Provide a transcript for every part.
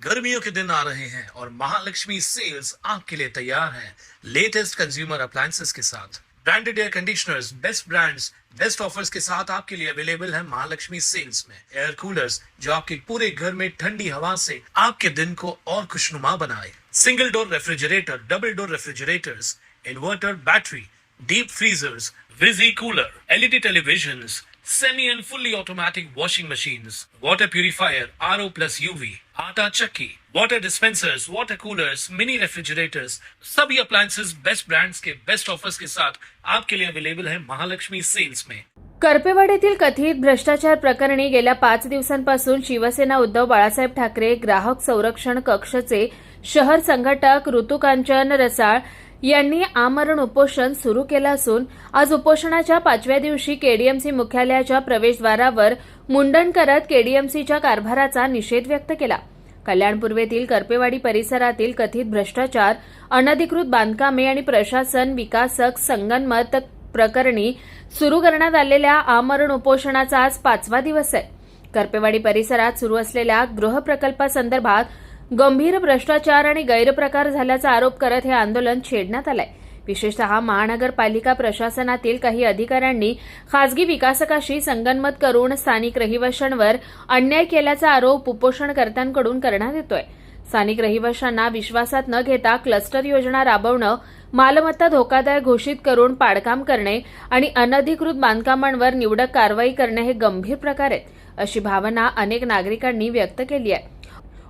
गर्मियों के दिन आ रहे हैं और महालक्ष्मी सेल्स आपके लिए तैयार है लेटेस्ट कंज्यूमर अप्लायंसेस के साथ। Branded air conditioners, best brands, best offers के साथ आपके लिए अवेलेबल है महालक्ष्मी सेल्स में। एयर कूलर्स जो आपके पूरे घर में ठंडी हवा से आपके दिन को और खुशनुमा बनाए। Single door refrigerator, double door refrigerators, inverter battery, deep freezers, Visi cooler, LED televisions, semi and fully automatic washing machines, water purifier, RO plus UV, आटा चक्की, water dispensers, water coolers, mini refrigerators, सभी appliances best brands के best offers के साथ आपके लिए available है Mahalakshmi sales में। करपेवाडीतील कथित भ्रष्टाचार प्रकरणी गेल्या 5 दिवसांपासून शिवसेना उद्धव बाळासाहेब ठाकरे ग्राहक संरक्षण कक्षचे शहर संघटक ऋतुकांचन रसाळ यांनी आमरण उपोषण सुरू केलं असून आज उपोषणाच्या 5व्या दिवशी केडीएमसी मुख्यालयाच्या प्रवेशद्वारावर मुंडन करत केडीएमसीच्या कारभाराचा निषेध व्यक्त केला। कल्याणपूर्वेतील करपेवाडी परिसरातील कथित भ्रष्टाचार, अनधिकृत बांधकामे आणि प्रशासन विकासक संगनमत प्रकरणी सुरू करण्यात आलेल्या आमरण उपोषणाचा आज 5वा दिवस आहे। करपेवाडी परिसरात सुरू असलेल्या गृहप्रकल्पासंदर्भात गंभीर भ्रष्टाचार आणि गैरप्रकार झाल्याचा आरोप करत हे आंदोलन छेडण्यात आलंय। विशेषतः महानगरपालिका प्रशासनातील काही अधिकाऱ्यांनी खासगी विकासकाशी संगनमत करून स्थानिक रहिवाशांवर अन्याय केल्याचा आरोप उपोषणकर्त्यांकडून करण्यात येतोय। स्थानिक रहिवाशांना विश्वासात न घेता क्लस्टर योजना राबवणं, मालमत्ता धोकादायक घोषित करून पाडकाम करणे आणि अनधिकृत बांधकामांवर निवडक कारवाई करणे हे गंभीर प्रकार आहेत, अशी भावना अनेक नागरिकांनी व्यक्त केली आहे।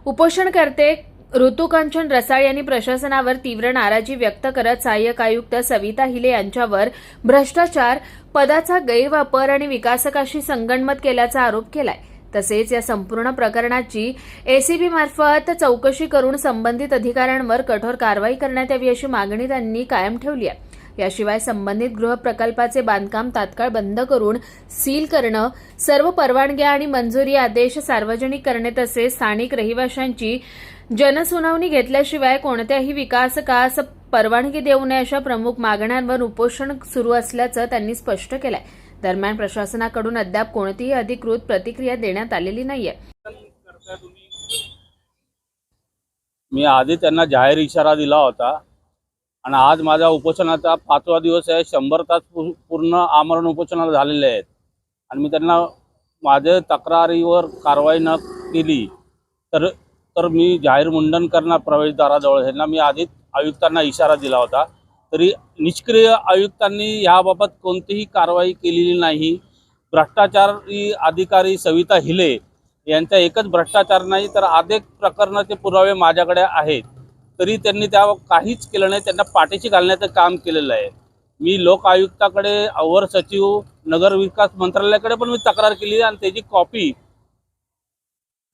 उपोषणकर्ते ऋतुकांचन रसाळ यांनी प्रशासनावर तीव्र नाराजी व्यक्त करत सहाय्यक आयुक्त सविता हिले यांच्यावर भ्रष्टाचार, पदाचा गैरवापर आणि विकासकाशी संगनमत केल्याचा आरोप केलाय। तसेच या संपूर्ण प्रकरणाची एसीबी मार्फत चौकशी करून संबंधित अधिकाऱ्यांवर कठोर कारवाई करण्यात यावी अशी मागणी त्यांनी कायम ठेवली आहे। याशिवाय संबंधित गृहप्रकल्पाचे बांधकाम तात्काळ बंद करून सील करणं, सर्व परवानग्या आणि मंजुरी आदेश सार्वजनिक करणे तसेच स्थानिक रहिवाशांची जनसुनावणी घेतल्याशिवाय कोणत्याही विकासकास परवानगी देऊ नये अशा प्रमुख मागण्यांवर उपोषण सुरू असल्याचं त्यांनी स्पष्ट केलंय। दरम्यान प्रशासनाकडून अद्याप कोणतीही अधिकृत प्रतिक्रिया देण्यात आलेली नाहीये। मी आधी त्यांना जाहीर इशारा दिला होता आणि आज माझा उपोषणाचा 5वा दिवस आहे। 100 तास पूर्ण आमरण उपोषणाला झालेले आहेत आणि मी त्यांना माझ्या तक्रारीवर कारवाई न केली तर मी जाहीर मुंडन करणार प्रवेशद्वाराजवळ। ह्यांना मी आधीच आयुक्तांना इशारा दिला होता, तरी निष्क्रिय आयुक्तांनी याबाबत कोणतीही कारवाई केलेली नाही। भ्रष्टाचारी अधिकारी सविता हिले यांचा एकच भ्रष्टाचार नाही तर अनेक प्रकरणाचे पुरावे माझ्याकडे आहेत, तरी त्यांनी त्या काहीच केलं नाही। त्यांना पाठीशी घालण्याचं काम केलेलं आहे। मी लोक आयुक्ताकडे, अवर सचिव, नगर विकास मंत्रालयाकडे पण मी तक्रार केली आणि त्याची कॉपी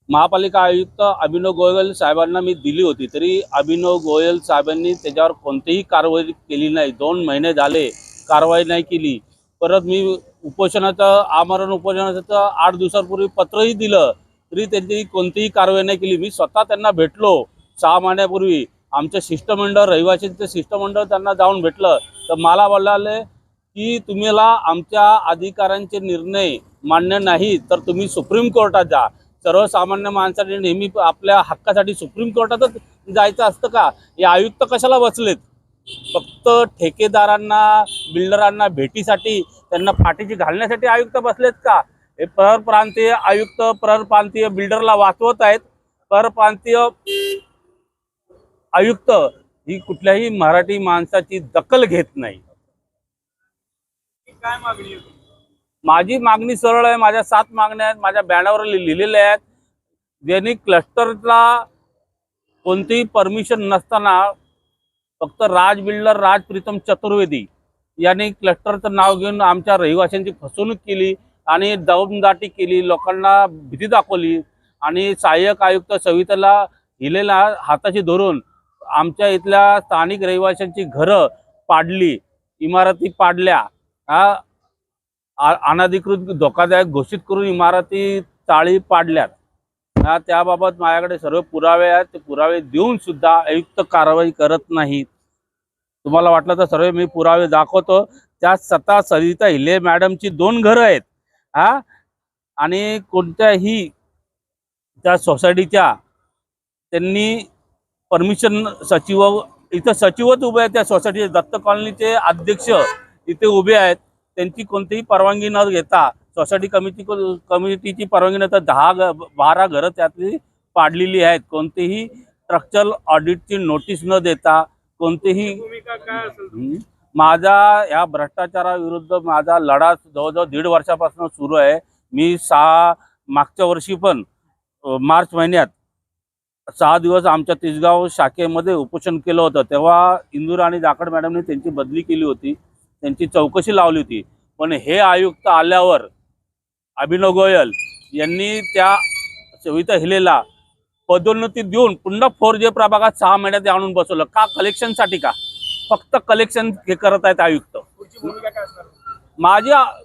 महापालिका आयुक्त अभिनव गोयल साहेबांना मी दिली होती, तरी अभिनव गोयल साहेबांनी त्याच्यावर कोणतीही कारवाई केली नाही। 2 महिने झाले कारवाई नाही केली। परत मी आमरण उपोषणाचं 8 दिवसांपूर्वी पत्रही दिलं, तरी त्यांची कोणतीही कारवाई नाही केली। मी स्वतः त्यांना भेटलो 6 महिन्यापूर्वी। आमचं शिष्टमंडळ, रहिवाशांचं शिष्टमंडळ त्यांना जाऊन भेटलं तर मला बोलले की तुम्हाला आमच्या अधिकाऱ्यांचे निर्णय मान्य नाही तर तुम्ही सुप्रीम कोर्टात जा। सर्वसामान्य माणसाने नेहमी आपल्या हक्कासाठी सुप्रीम कोर्टातच जायचं असतं का? हे आयुक्त कशाला बसलेत? फक्त ठेकेदारांना, बिल्डरांना भेटीसाठी, त्यांना पाठीशी घालण्यासाठी आयुक्त बसलेत का? हे परप्रांतीय आयुक्त परप्रांतीय बिल्डरला वाचवत आहेत। परप्रांतीय आयुक्त ही कुठल्याही मराठी माणसाची दखल घेत नाही। काय मागणी आहे? माझी मागणी सरळ आहे। माझ्या 7 मागण्या आहेत, माझ्या बॅनरवर लिहिलेल्या आहेत। ज्यांनी क्लस्टरला कोणतीही परमिशन नसताना फक्त राज बिल्डर, राज प्रीतम चतुर्वेदी यांनी क्लस्टरचं नाव घेऊन आमच्या रहिवाशांची फसवणूक केली आणि दमदाटी केली, लोकांना भीती दाखवली आणि सहाय्यक आयुक्त सविताला हिलेला हाताशी धरून आमच्या इथल्या स्थानिक रहिवाशांची घरं पाडली, इमारती पाडल्या, अनधिकृत धोकादायक घोषित करून इमारती चाळी पाडल्यात। त्याबाबत माझ्याकडे सर्व पुरावे आहेत। ते पुरावे देऊन सुद्धा आयुक्त कारवाई करत नाहीत। तुम्हाला वाटलं तर सर्व मी पुरावे दाखवतो। त्या स्वतः सविता हिले मॅडमची 2 घरं आहेत आणि कोणत्याही त्या सोसायटीच्या त्यांनी परमिशन सचिव इथं सचिवच उभे आहेत त्या सोसायटीचे, दत्त कॉलनीचे अध्यक्ष इथे उभे आहेत. त्यांची कोणतीही परवानगी न घेता सोसायटी कमिटीची परवानगी न घेता 12 घरं त्यातली पाडलेली आहेत. कोणतीही स्ट्रक्चरल ऑडिटची नोटीस न देता कोणतेही माझा या भ्रष्टाचाराविरुद्ध माझा लढा जवळजवळ 1.5 वर्षापासून सुरू आहे. मी मागच्या वर्षी पण मार्च महिन्यात 6 दिवस आमच्या तिसगाव शाखेमध्ये उपोषण केलं होतं. तेव्हा इंदुरा आणि जाखड मॅडमने त्यांची बदली केली होती, त्यांची चौकशी लावली होती. पण हे आयुक्त आल्यावर अभिनव गोयल यांनी त्या सविता हिलेला पदोन्नती देऊन पुन्हा 4J प्रभागात 6 महिन्यात आणून बसवलं. का? कलेक्शनसाठी का? फक्त कलेक्शन हे करत आहेत आयुक्त.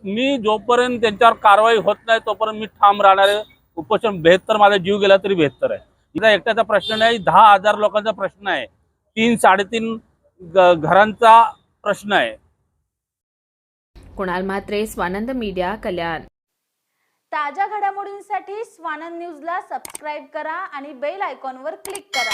मी जोपर्यंत त्यांच्यावर कारवाई होत नाही तोपर्यंत मी ठाम राहणार आहे. उपोषण 72 माझा जीव गेला तरी 72 आहे. इथं एकट्याचा प्रश्न नाही, 10,000 लोकांचा प्रश्न आहे, 3-3.5 घरांचा प्रश्न आहे. कुणाल म्हात्रे, स्वानंद मीडिया, कल्याण. ताज्या घडामोडींसाठी स्वानंद न्यूजला सबस्क्राईब करा आणि बेल आयकॉनवर क्लिक करा.